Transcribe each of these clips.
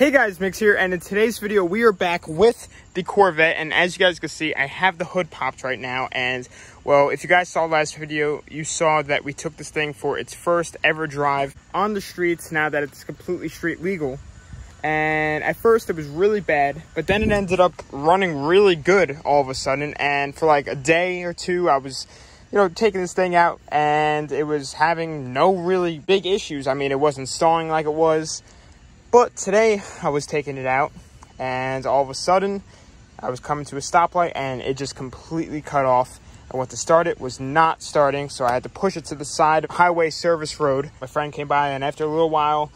Hey guys, Mix here, and in today's video we are back with the Corvette, and as you guys can see, I have the hood popped right now. And well, if you guys saw last video, you saw that we took this thing for its first ever drive on the streets now that it's completely street legal. And at first it was really bad, but then it ended up running really good all of a sudden. And for like a day or two, I was taking this thing out and it was having no really big issues. I mean, it wasn't stalling like it was. But today I was taking it out and all of a sudden I was coming to a stoplight and it just completely cut off. I went to start it, was not starting, so I had to push it to the side of highway service road. My friend came by and after a little while,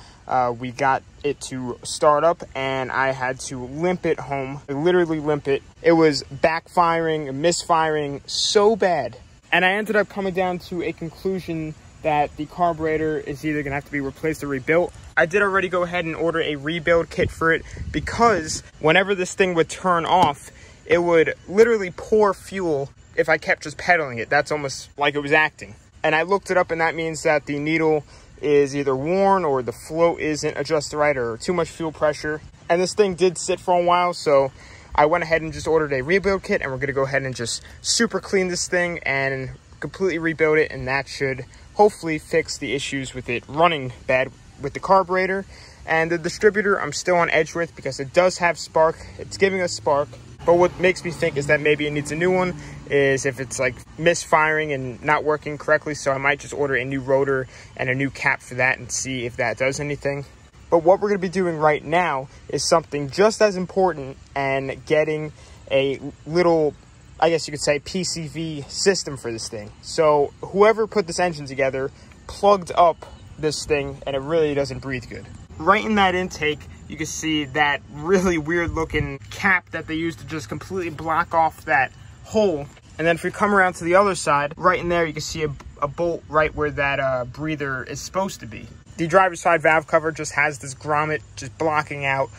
we got it to start up and I had to limp it home. I literally limp it. It was backfiring, misfiring so bad. And I ended up coming down to a conclusion that the carburetor is either gonna have to be replaced or rebuilt. I did already go ahead and order a rebuild kit for it because whenever this thing would turn off, it would literally pour fuel if I kept just pedaling it. That's almost like it was acting. And I looked it up and that means that the needle is either worn or the float isn't adjusted right or too much fuel pressure. And this thing did sit for a while, so I went ahead and just ordered a rebuild kit and we're gonna go ahead and just super clean this thing and completely rebuild it, and that should hopefully fix the issues with it running bad with the carburetor. And the distributor I'm still on edge with because it does have spark. It's giving us spark, but what makes me think is that maybe it needs a new one is if it's like misfiring and not working correctly. So I might just order a new rotor and a new cap for that and see if that does anything. But what we're going to be doing right now is something just as important, and getting a little, I guess you could say, PCV system for this thing. So whoever put this engine together plugged up this thing and it really doesn't breathe good. Right in that intake, you can see that really weird looking cap that they used to just completely block off that hole. And then if we come around to the other side, right in there, you can see a bolt right where that breather is supposed to be. The driver's side valve cover just has this grommet just blocking out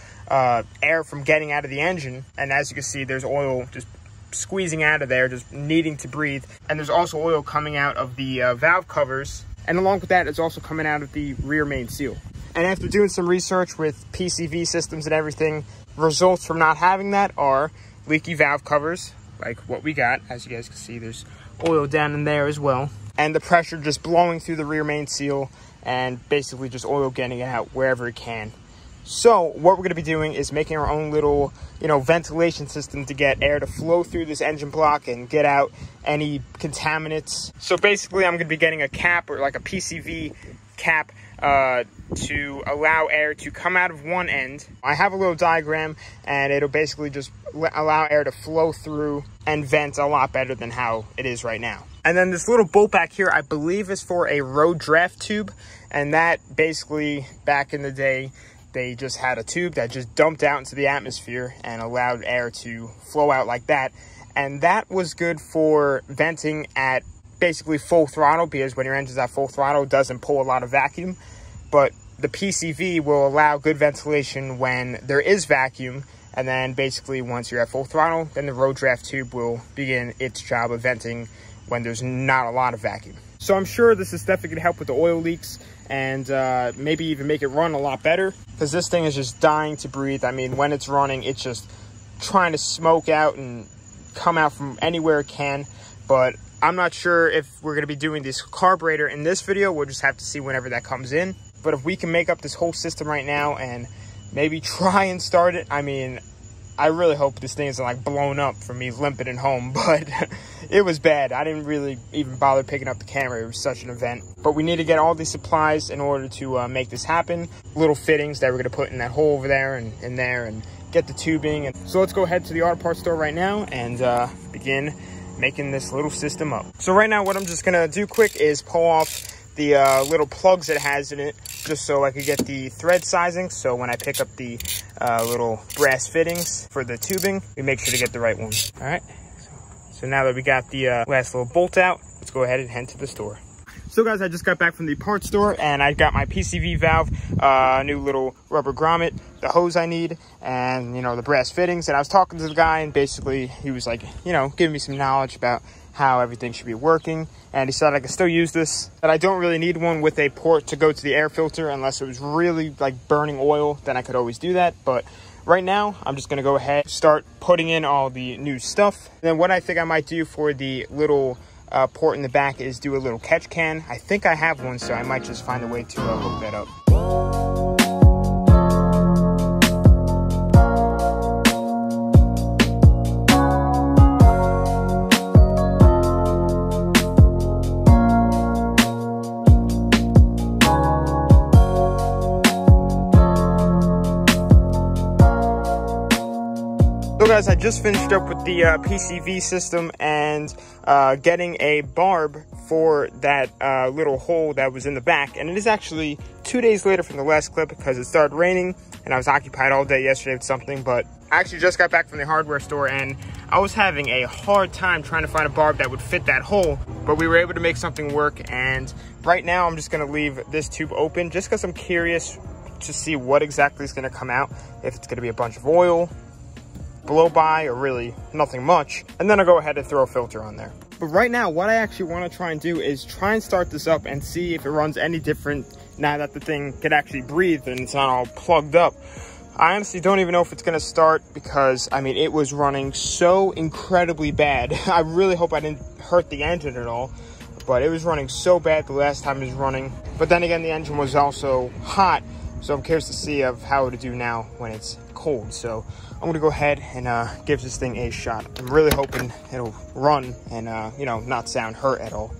air from getting out of the engine. And as you can see, there's oil just squeezing out of there, just needing to breathe. And there's also oil coming out of the valve covers. And along with that, it's also coming out of the rear main seal. And after doing some research with PCV systems and everything, results from not having that are leaky valve covers, like what we got. As you guys can see, there's oil down in there as well. And the pressure just blowing through the rear main seal and basically just oil getting out wherever it can. So what we're going to be doing is making our own little, ventilation system to get air to flow through this engine block and get out any contaminants. So basically I'm going to be getting a cap, or like a PCV cap, to allow air to come out of one end. I have a little diagram and it'll basically just allow air to flow through and vent a lot better than how it is right now. And then this little bolt back here, I believe is for a road draft tube. And that basically, back in the day, they just had a tube that just dumped out into the atmosphere and allowed air to flow out like that. And that was good for venting at basically full throttle, because when your engine's at full throttle, it doesn't pull a lot of vacuum. But the PCV will allow good ventilation when there is vacuum. And then basically once you're at full throttle, then the road draft tube will begin its job of venting when there's not a lot of vacuum. So I'm sure this is definitely gonna help with the oil leaks and maybe even make it run a lot better, because this thing is just dying to breathe. I mean, when it's running, it's just trying to smoke out and come out from anywhere it can. But I'm not sure if we're gonna be doing this carburetor in this video. We'll just have to see whenever that comes in. But if we can make up this whole system right now and maybe try and start it, I mean, I really hope this thing isn't like blown up from me limping it home, but it was bad. I didn't really even bother picking up the camera. It was such an event. But we need to get all these supplies in order to make this happen. Little fittings that we're gonna put in that hole over there and in there, and get the tubing. And so let's go ahead to the auto parts store right now and begin making this little system up. So right now what I'm just gonna do quick is pull off the little plugs it has in it, just so I could get the thread sizing. So when I pick up the little brass fittings for the tubing, we make sure to get the right one. All right, so now that we got the last little bolt out, let's go ahead and head to the store. So guys, I just got back from the parts store and I got my PCV valve, new little rubber grommet, the hose I need, and the brass fittings. And I was talking to the guy and basically he was like, giving me some knowledge about how everything should be working, and he said I could still use this, that I don't really need one with a port to go to the air filter unless it was really like burning oil. Then I could always do that, but right now I'm just gonna go ahead, start putting in all the new stuff. And then what I think I might do for the little port in the back is do a little catch can. I think I have one, so I might just find a way to hook that up. So guys, I just finished up with the PCV system and getting a barb for that little hole that was in the back. And it is actually 2 days later from the last clip because it started raining and I was occupied all day yesterday with something. But I actually just got back from the hardware store and I was having a hard time trying to find a barb that would fit that hole. But we were able to make something work, and right now I'm just going to leave this tube open just because I'm curious to see what exactly is going to come out. If it's going to be a bunch of oil, blow by, or really nothing much, and then I'll go ahead and throw a filter on there. But right now what I actually want to try and do is try and start this up and see if it runs any different now that the thing can actually breathe and it's not all plugged up. I honestly don't even know if it's going to start because I mean it was running so incredibly bad. I really hope I didn't hurt the engine at all, but it was running so bad the last time it was running. But then again, the engine was also hot, so I'm curious to see of how it'll do now when it's cold. So I'm gonna go ahead and give this thing a shot. I'm really hoping it'll run and you know, not sound hurt at all.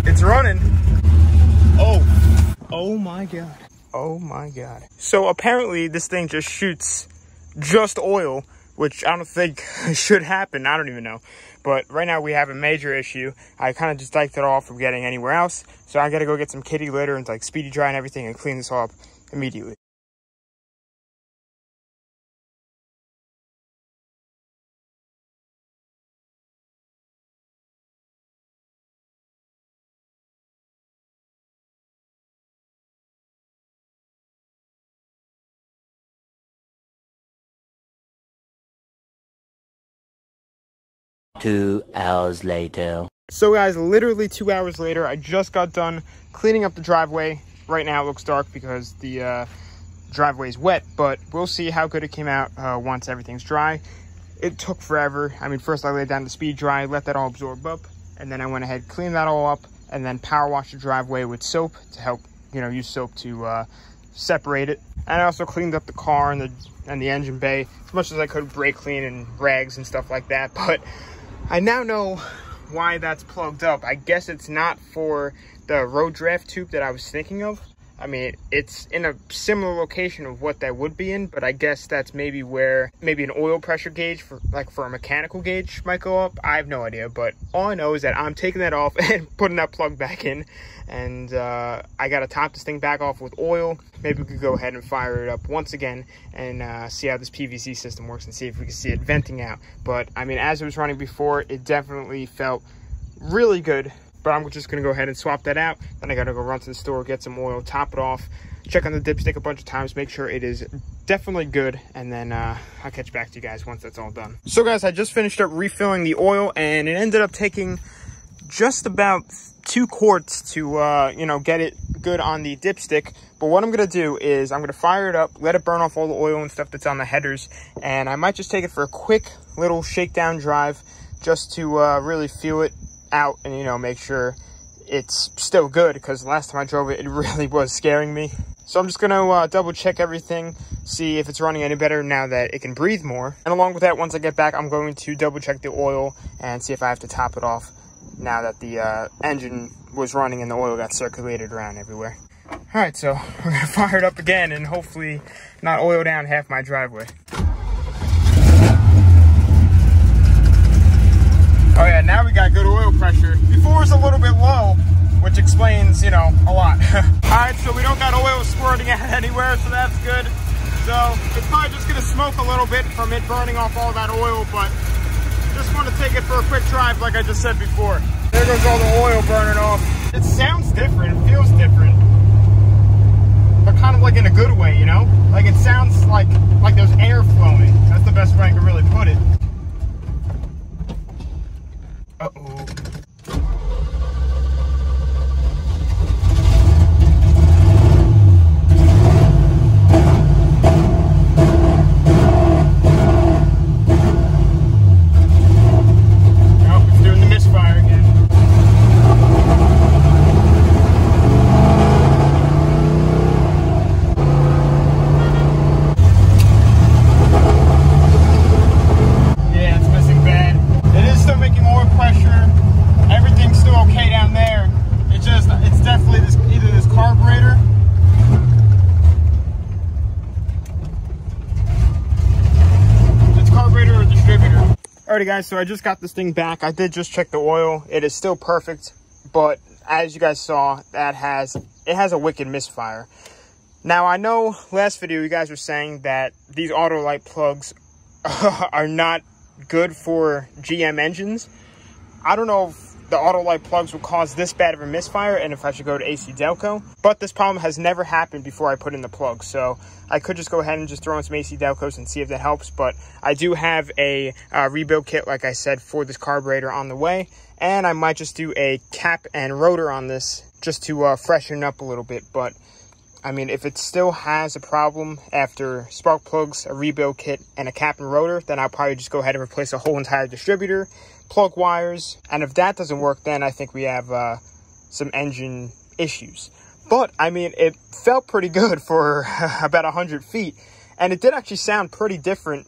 It's running. Oh my god. Oh my god. So apparently this thing just shoots just oil, which I don't think should happen. I don't even know. But right now we have a major issue. I kind of just diked it off from getting anywhere else. So I got to go get some kitty litter and like speedy dry and everything and clean this all up immediately. Two hours later. So guys, literally 2 hours later, I just got done cleaning up the driveway. Right now it looks dark because the driveway is wet, but we'll see how good it came out once everything's dry. It took forever. I mean, first I laid down the speed dry, let that all absorb up, and then I went ahead, cleaned that all up, and then power washed the driveway with soap to help, you know, use soap to separate it. And I also cleaned up the car and the engine bay as much as I could, brake clean and rags and stuff like that. But I now know why that's plugged up. I guess it's not for the road draft tube that I was thinking of. I mean, it's in a similar location of what that would be in, but I guess that's maybe where maybe an oil pressure gauge for a mechanical gauge might go up. I have no idea, but all I know is that I'm taking that off and putting that plug back in, and I got to top this thing back off with oil. Maybe we could go ahead and fire it up once again and see how this PVC system works and see if we can see it venting out. But I mean, as it was running before, it definitely felt really good. But I'm just going to go ahead and swap that out. Then I got to go run to the store, get some oil, top it off, check on the dipstick a bunch of times, make sure it is definitely good, and then I'll catch back to you guys once that's all done. So guys, I just finished up refilling the oil, and it ended up taking just about 2 quarts to, you know, get it good on the dipstick. But what I'm going to do is I'm going to fire it up, let it burn off all the oil and stuff that's on the headers, and I might just take it for a quick little shakedown drive just to really feel it out and, you know, make sure it's still good, because last time I drove it, it really was scaring me. So I'm just going to double check everything, see if it's running any better now that it can breathe more. And along with that, once I get back, I'm going to double check the oil and see if I have to top it off now that the engine was running and the oil got circulated around everywhere. All right, so we're going to fire it up again and hopefully not oil down half my driveway. Oh yeah, now we got good oil pressure. Before it was a little bit low, which explains, you know, a lot. Alright, so we don't got oil squirting out anywhere, so that's good. So it's probably just gonna smoke a little bit from it burning off all that oil, but just want to take it for a quick drive like I just said before. There goes all the oil burning off. It sounds different, it feels different, but kind of like in a good way, you know? Like it sounds like there's air flowing. That's the best way I can really put it. Uh-oh. Alrighty guys, so I just got this thing back. I did just check the oil. It is still perfect, but as you guys saw, it has a wicked misfire. Now I know last video you guys were saying that these auto light plugs are not good for GM engines. I don't know if the auto light plugs will cause this bad of a misfire and if I should go to AC Delco, but this problem has never happened before I put in the plug, so I could just go ahead and just throw in some AC Delcos and see if that helps. But I do have a rebuild kit, like I said, for this carburetor on the way, and I might just do a cap and rotor on this just to freshen up a little bit. But I mean, if it still has a problem after spark plugs, a rebuild kit, and a cap and rotor, then I'll probably just go ahead and replace a whole entire distributor, plug wires, and if that doesn't work, then I think we have some engine issues. But I mean, it felt pretty good for about 100 feet, and it did actually sound pretty different.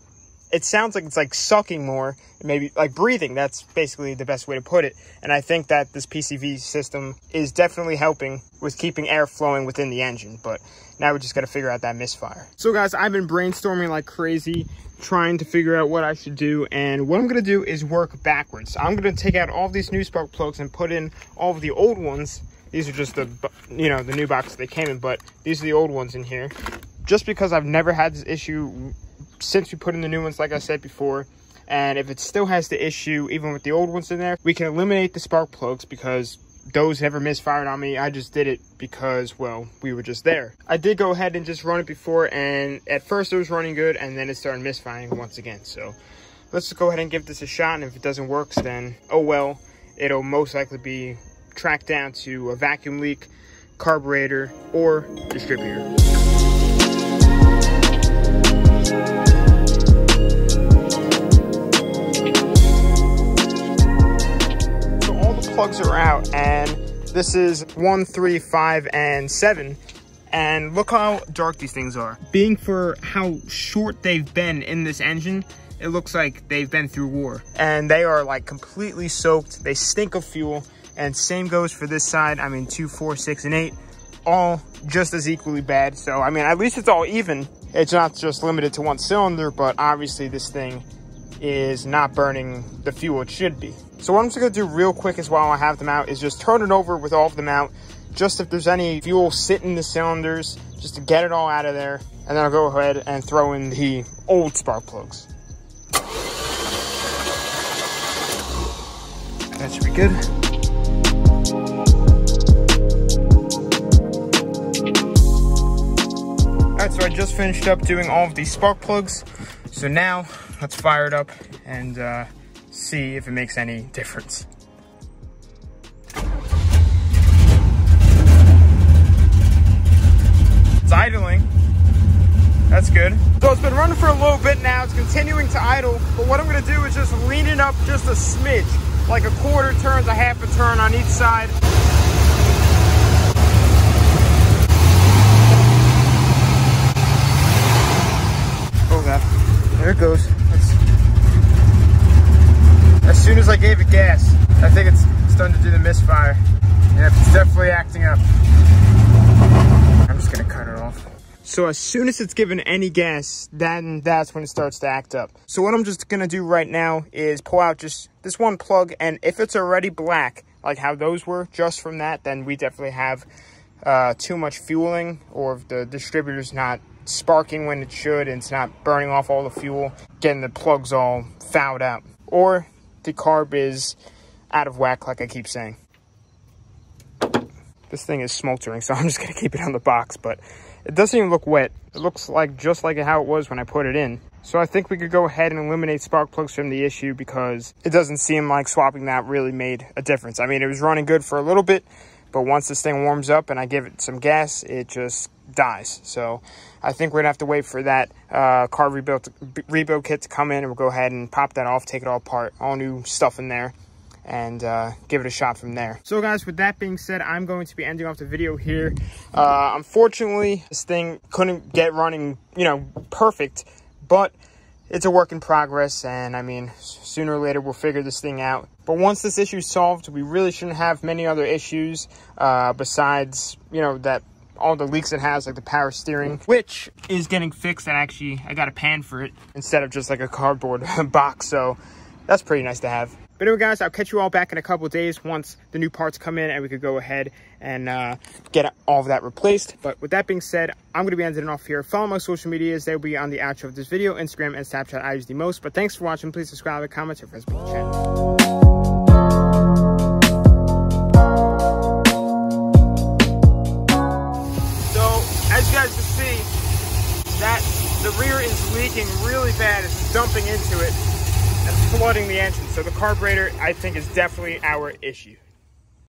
It sounds like it's like sucking more, maybe like breathing. That's basically the best way to put it. And I think that this PCV system is definitely helping with keeping air flowing within the engine. But now we just got to figure out that misfire. So guys, I've been brainstorming like crazy, trying to figure out what I should do. And what I'm going to do is work backwards. I'm going to take out all these new spark plugs and put in all of the old ones. These are just the, you know, the new box they came in, but these are the old ones in here. Just because I've never had this issue since we put in the new ones, like I said before. And if it still has the issue, even with the old ones in there, we can eliminate the spark plugs because those never misfired on me. I just did it because, well, we were just there. I did go ahead and just run it before, and at first it was running good, and then it started misfiring once again. So let's just go ahead and give this a shot, and if it doesn't work, then oh well. It'll most likely be tracked down to a vacuum leak, carburetor, or distributor. Plugs are out, and this is 1, 3, 5, and 7, and look how dark these things are. Being for how short they've been in this engine, it looks like they've been through war, and they are like completely soaked. They stink of fuel, and same goes for this side. I mean, 2, 4, 6, and 8, all just as equally bad. So I mean, at least it's all even. It's not just limited to one cylinder, but obviously this thing is not burning the fuel it should be. So what I'm just gonna do real quick is while I have them out is just turn it over with all of them out, just if there's any fuel sitting in the cylinders, just to get it all out of there. And then I'll go ahead and throw in the old spark plugs. That should be good. All right, so I just finished up doing all of these spark plugs. So now let's fire it up and see if it makes any difference. It's idling. That's good. So it's been running for a little bit now. It's continuing to idle, but what I'm gonna do is just lean it up just a smidge, like a quarter turn to half a turn on each side. Oh God, there it goes. As soon as I gave it gas, I think it's starting to do the misfire. Yeah, it's definitely acting up. I'm just gonna cut it off. So as soon as it's given any gas, then that's when it starts to act up. So what I'm just gonna do right now is pull out just this one plug, and if it's already black, like how those were, just from that, then we definitely have too much fueling, or if the distributor's not sparking when it should, and it's not burning off all the fuel, getting the plugs all fouled out. Or the carb is out of whack, like I keep saying. this thing is smoldering, so I'm just gonna keep it on the box, but it doesn't even look wet. It looks like just like how it was when I put it in. So I think we could go ahead and eliminate spark plugs from the issue, because it doesn't seem like swapping that really made a difference. I mean, it was running good for a little bit, but once this thing warms up and I give it some gas, it just dies. So I think we're gonna have to wait for that car rebuild kit to come in, and we'll go ahead and pop that off, take it all apart, all new stuff in there, and give it a shot from there. So guys, with that being said, I'm going to be ending off the video here. Unfortunately, this thing couldn't get running, you know, perfect, but it's a work in progress, and I mean, sooner or later we'll figure this thing out. But once this issue is solved, we really shouldn't have many other issues besides, you know, that all the leaks it has, like the power steering, which is getting fixed. And actually, I got a pan for it instead of just like a cardboard box, so that's pretty nice to have. But anyway, guys, I'll catch you all back in a couple of days once the new parts come in and we could go ahead and get all of that replaced. But with that being said, I'm going to be ending it off here. Follow my social medias. They'll be on the outro of this video. Instagram and Snapchat I use the most. But thanks for watching. Please subscribe and comment to Facebook channel. So, as you guys can see, that the rear is leaking really bad. It's dumping into it and flooding the engine. So the carburetor, I think, is definitely our issue.